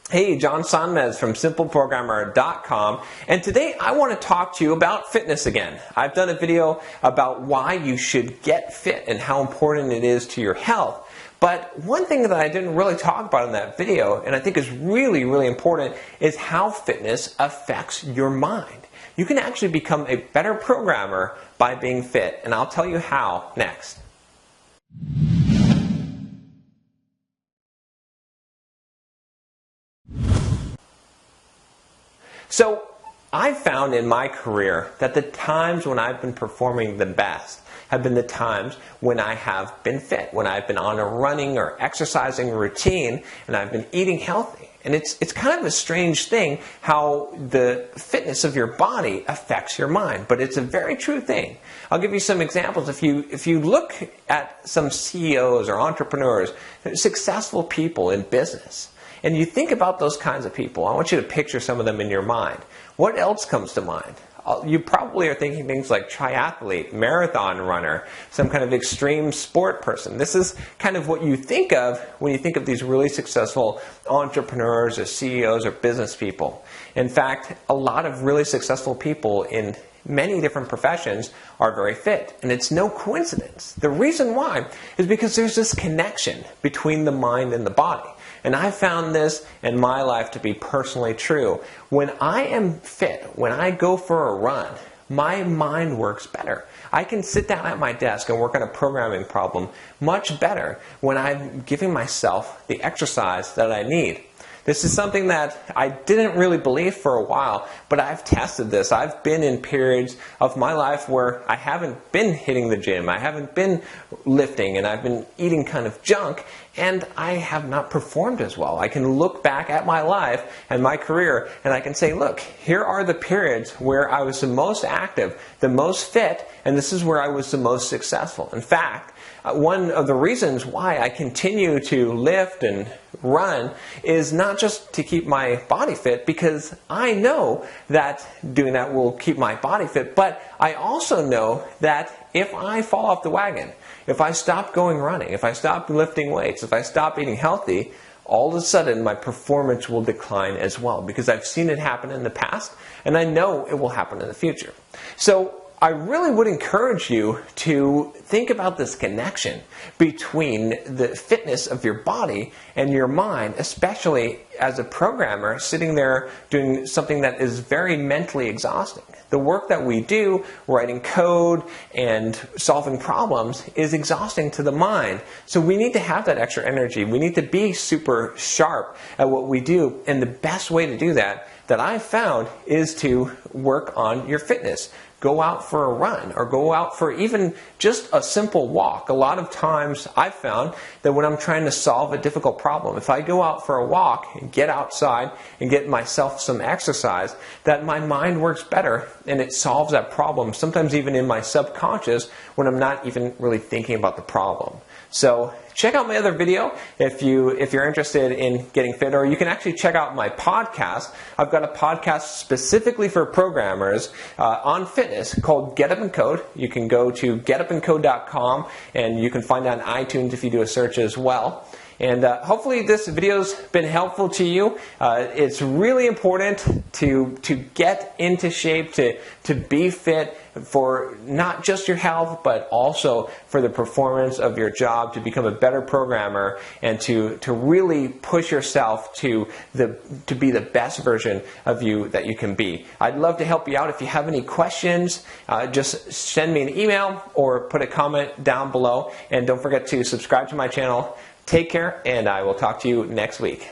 Hey, John Sonmez from SimpleProgrammer.com, and today I want to talk to you about fitness again. I've done a video about why you should get fit and how important it is to your health. But one thing that I didn't really talk about in that video, and I think is really, really important, is how fitness affects your mind. You can actually become a better programmer by being fit, and I'll tell you how next. So, I've found in my career that the times when I've been performing the best have been the times when I have been fit, when I've been on a running or exercising routine and I've been eating healthy. And it's kind of a strange thing how the fitness of your body affects your mind, but it's a very true thing. I'll give you some examples. If you look at some CEOs or entrepreneurs, successful people in business, and you think about those kinds of people, I want you to picture some of them in your mind. What else comes to mind? You probably are thinking things like triathlete, marathon runner, some kind of extreme sport person. This is kind of what you think of when you think of these really successful entrepreneurs or CEOs or business people. In fact, a lot of really successful people in many different professions are very fit, and it's no coincidence. The reason why is because there's this connection between the mind and the body. And I found this in my life to be personally true. When I am fit, when I go for a run, my mind works better. I can sit down at my desk and work on a programming problem much better when I'm giving myself the exercise that I need. This is something that I didn't really believe for a while, but I've tested this. I've been in periods of my life where I haven't been hitting the gym, I haven't been lifting, and I've been eating kind of junk, and I have not performed as well. I can look back at my life and my career, and I can say, look, here are the periods where I was the most active, the most fit, and this is where I was the most successful. In fact, one of the reasons why I continue to lift and run is not just to keep my body fit, because I know that doing that will keep my body fit, but I also know that if I fall off the wagon, if I stop going running, if I stop lifting weights, if I stop eating healthy, all of a sudden my performance will decline as well, because I've seen it happen in the past and I know it will happen in the future. So I really would encourage you to think about this connection between the fitness of your body and your mind, especially as a programmer sitting there doing something that is very mentally exhausting. The work that we do, writing code and solving problems, is exhausting to the mind. So we need to have that extra energy. We need to be super sharp at what we do. And the best way to do that I've found is to work on your fitness. Go out for a run, or go out for even just a simple walk. A lot of times I've found that when I'm trying to solve a difficult problem, if I go out for a walk and get outside and get myself some exercise, that my mind works better and it solves that problem, sometimes even in my subconscious when I'm not even really thinking about the problem. So check out my other video if you're interested in getting fit, or you can actually check out my podcast. I've got a podcast specifically for programmers on fitness called Get Up and Code. You can go to getupandcode.com and you can find it on iTunes if you do a search as well. And hopefully this video's been helpful to you. It's really important to get into shape, to be fit for not just your health, but also for the performance of your job, to become a better programmer, and to really push yourself to be the best version of you that you can be. I'd love to help you out. If you have any questions, just send me an email or put a comment down below. And don't forget to subscribe to my channel. Take care, and I will talk to you next week.